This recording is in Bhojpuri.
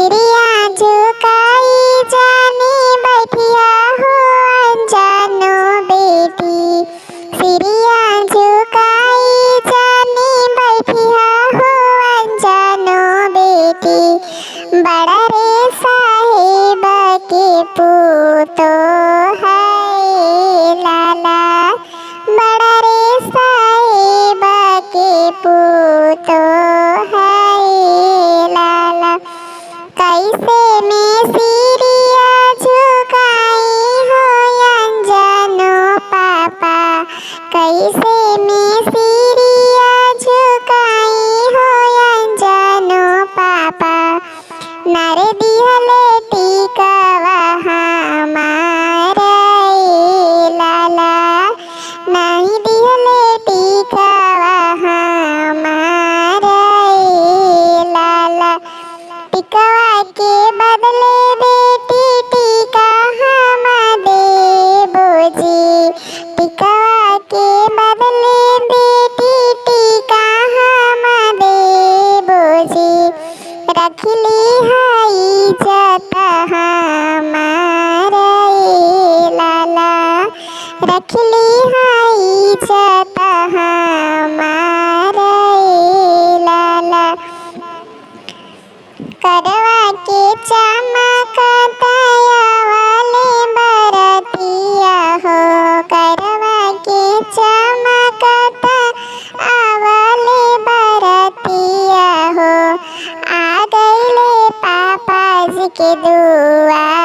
सिरिया झुकाई जाने बैठिया हो अनजानो बेटी। सिरिया झुकाई जाने बैठिया हो अनजानो बेटी। बड़ा रे साहेब के पूतो है लाला। बड़ा रे साहेब के पूतो है लाला। कैसे मैं सिरिया झुकाई हो अनजानो पापा। कैसे मैं सिरिया झुकाई हो अनजानो पापा। नारे दिहले टीकावा हमारे लाला। नहीं दिहले टीकावा हमारे लाला। टिकवा के बदले बेटी टीका हम देबो जी। टिकवा के बदले बेटी टीका हम देबो जी। रखली है इज्जत हमारे लाला। रखली है इज्जत हमारे लाला। करवा के चमकतया वाले बरतिया हो। करवा के चमकता वाले बरतिया हो। आ गईले पापा जी के दुआ।